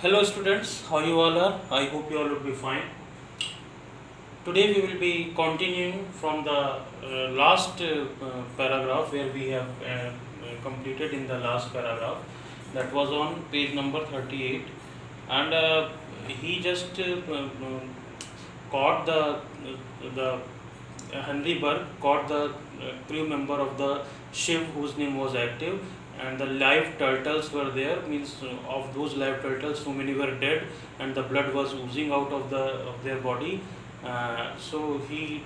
Hello students, how you all are? I hope you all will be fine. Today we will be continuing from the last paragraph where we have completed in the last paragraph. That was on page number 38, and he just caught the Henry Berg caught the crew member of the ship whose name was active, and the live turtles were there. Means of those live turtles, so many were dead, and the blood was oozing out of their body. So he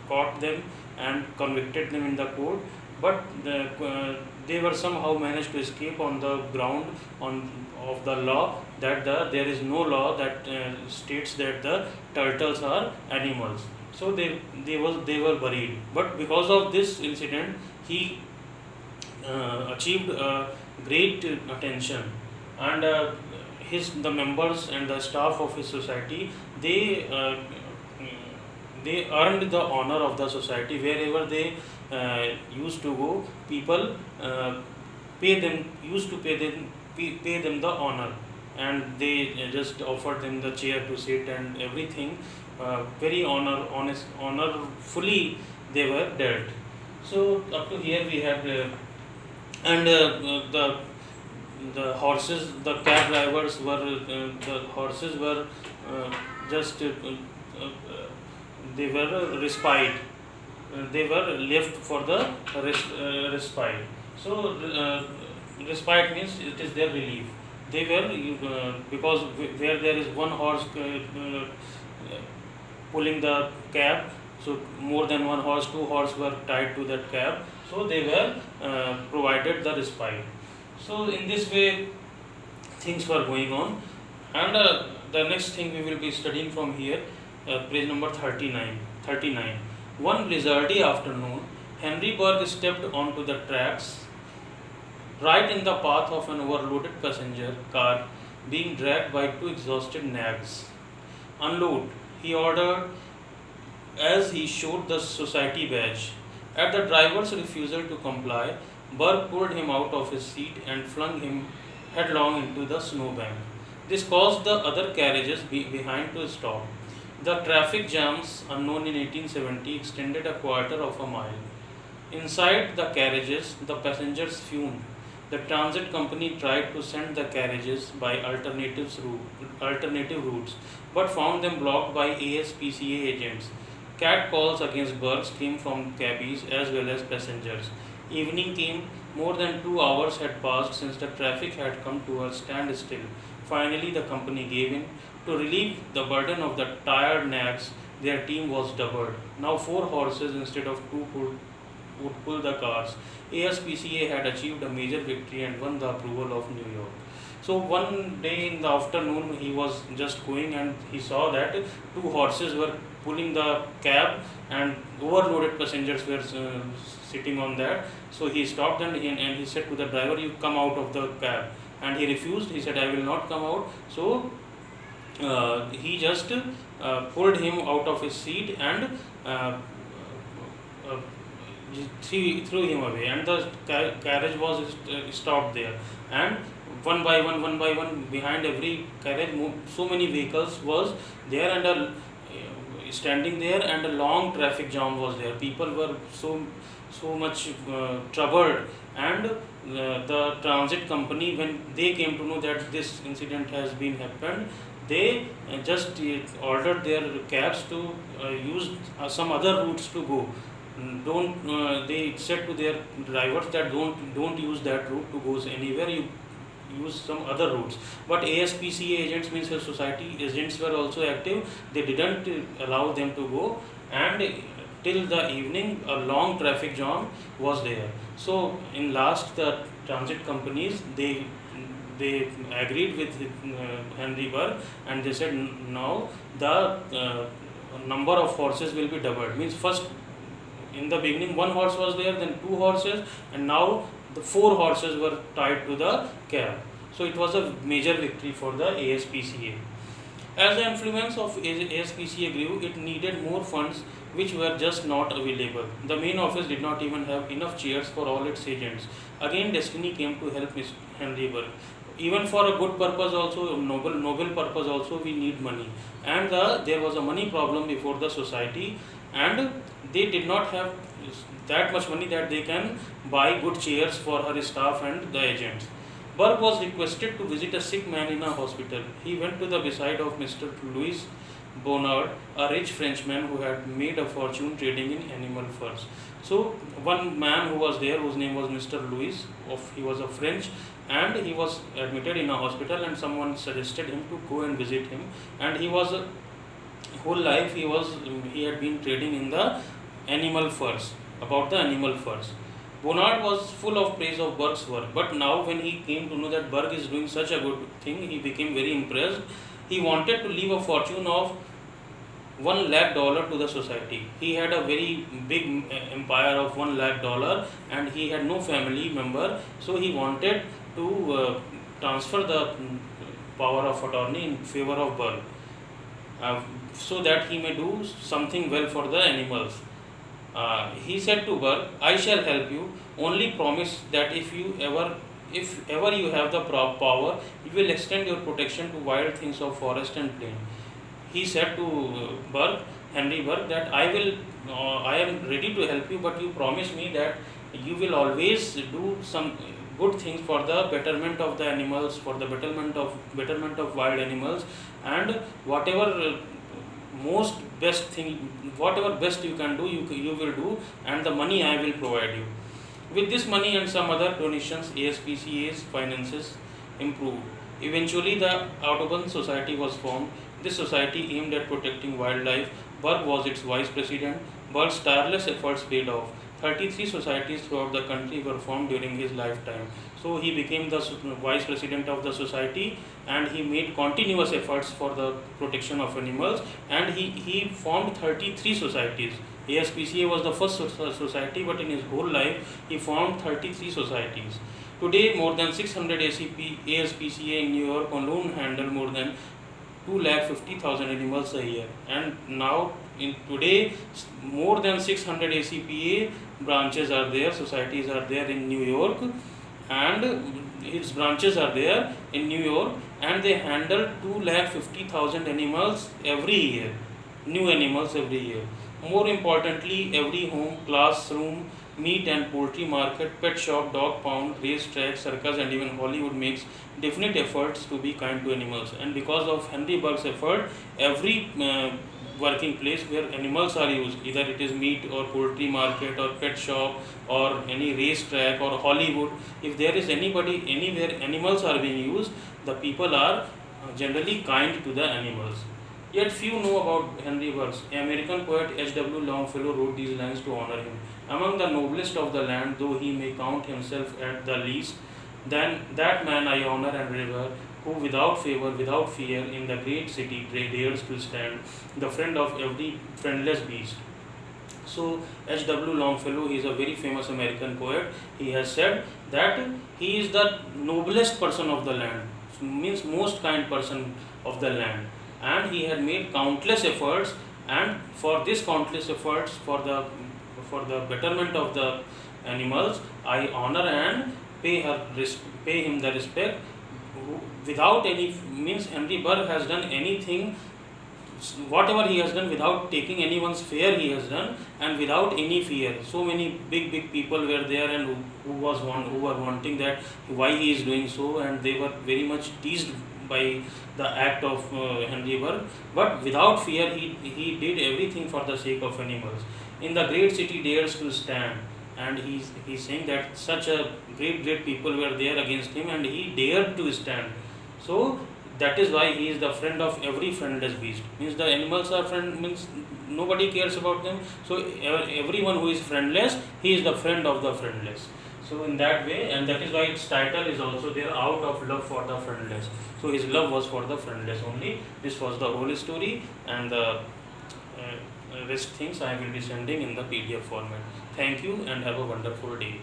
caught them and convicted them in the court, but they were somehow managed to escape on the ground on of the law that there is no law that states that the turtles are animals. So they were buried, but because of this incident he achieved great attention, and the members and the staff of his society, they they earned the honor of the society. Wherever they used to go, people pay them used to pay them the honor, and they just offered them the chair to sit and everything. Very honorfully they were dealt. So up to here we had and the horses, the cab drivers were the horses were just they were respite. They were left for the respite. So respite means it is their relief. They were because where there is one horse pulling the cab, so more than one horse, two horse were tied to that cab, so they were provided the respite. So in this way things were going on, and the next thing we will be studying from here, page number 39. One blizzardy afternoon, Henry Berg stepped onto the tracks right in the path of an overloaded passenger car being dragged by two exhausted nags. Unload, he ordered as he showed the society badge. At the driver's refusal to comply, Berg pulled him out of his seat and flung him headlong into the snowbank. This caused the other carriages behind to stop. The traffic jams, unknown in 1870, extended a quarter of a mile. Inside the carriages, the passengers fumed. The transit company tried to send the carriages by alternative routes, but found them blocked by ASPCA agents. Catcalls against Bergs came from cabbies as well as passengers. Evening came. More than 2 hours had passed since the traffic had come to a standstill. Finally, the company gave in. To relieve the burden of the tired nags, their team was doubled. Now 4 horses instead of two would pull the cars. ASPCA had achieved a major victory and won the approval of New York. So one day in the afternoon, he was just going and he saw that 2 horses were pulling the cab and overloaded passengers were sitting on that. So he stopped and he said to the driver, "You come out of the cab." And he refused. He said, "I will not come out." So he just pulled him out of his seat and uh, threw him away, and the carriage was stopped there, and one by one, behind every carriage so many vehicles was there, and standing there, and a long traffic jam was there. People were so much troubled, and the transit company, when they came to know that this incident has been happened, they just ordered their cabs to use some other routes to go. Don't They said to their drivers that don't use that route to go anywhere, you use some other routes. But ASPCA agents, means the society agents, were also active. They didn't allow them to go, and till the evening a long traffic jam was there. So in last, the transit companies, they agreed with Henry Berg, and they said now the number of horses will be doubled. Means first, in the beginning 1 horse was there, then 2 horses, and now the 4 horses were tied to the cab. So it was a major victory for the ASPCA. As the influence of ASPCA grew, it needed more funds which were just not available. The main office did not even have enough chairs for all its agents. Again, destiny came to help Mr. Henry Berg. even for a good purpose also, noble purpose also, we need money. And there was a money problem before the society, and they did not have that much money that they can buy good chairs for her staff and the agents. Burke was requested to visit a sick man in a hospital. He went to the bedside of Mr. Louis Bonnard, a rich Frenchman who had made a fortune trading in animal furs. So one man who was there, whose name was Mr. Louis, he was a French, and he was admitted in a hospital, and someone suggested him to go and visit him. And he was whole life he had been trading in the animal furs, about the animal furs. Bonnard was full of praise of Burke's work, but now when he came to know that Burke is doing such a good thing, he became very impressed. He wanted to leave a fortune of $1 lakh to the society. He had a very big empire of $1 lakh, and he had no family member, so he wanted to transfer the power of attorney in favor of Burke, so that he may do something well for the animals. He said to Burke, "I shall help you. Only promise that if ever you have the power, you will extend your protection to wild things of forest and plain." He said to Henry Burke, that I am ready to help you, but you promise me that you will always do some good things for the betterment of the animals, for the betterment of wild animals, and whatever whatever best you can do, you will do, and the money I will provide you. With this money and some other donations, ASPCA's finances improved. Eventually, the Audubon Society was formed. This society aimed at protecting wildlife. Burke was its vice president. Burke's tireless efforts paid off. 33 societies throughout the country were formed during his lifetime. So he became the vice president of the society, and he made continuous efforts for the protection of animals, and he formed 33 societies. ASPCA was the first society, but in his whole life he formed 33 societies. Today, more than 600 ASPCA in New York alone handle more than 250,000 animals a year. And now, today, more than 600 ACPA branches are there, societies are there in New York, and its branches are there in New York, and they handle 250,000 animals every year, new animals every year. More importantly, every home, classroom, meat and poultry market, pet shop, dog pound, racetrack, circus, and even Hollywood makes definite efforts to be kind to animals. And because of Henry Burke's effort, every working place where animals are used, either it is meat or poultry market or pet shop or any racetrack or Hollywood, if there is anywhere animals are being used, the people are generally kind to the animals. Yet few know about Henry Burke. American poet H.W. Longfellow wrote these lines to honor him. Among the noblest of the land, though he may count himself at the least, then that man I honor and revere, who without favor, without fear, in the great city dares to stand, the friend of every friendless beast. So H.W. Longfellow is a very famous American poet. He has said that he is the noblest person of the land, means most kind person of the land. And he had made countless efforts, and for this countless efforts, for the betterment of the animals, I honor and pay him the respect. Without any means, Henry Burke has done anything, whatever he has done, without taking anyone's fear he has done, and without any fear. So many big people were there, and who were wanting that why he is doing so, and they were very much teased by the act of Henry Burke, but without fear he did everything for the sake of animals. In the great city dares to stand, and he's saying that such a great people were there against him, and he dared to stand. So that is why he is the friend of every friendless beast. Means the animals are means nobody cares about them. So everyone who is friendless, he is the friend of the friendless. So in that way, and that is why its title is also there, Out of Love for the Friendless. So his love was for the friendless only. This was the whole story, and the rest things I will be sending in the PDF format. Thank you and have a wonderful day.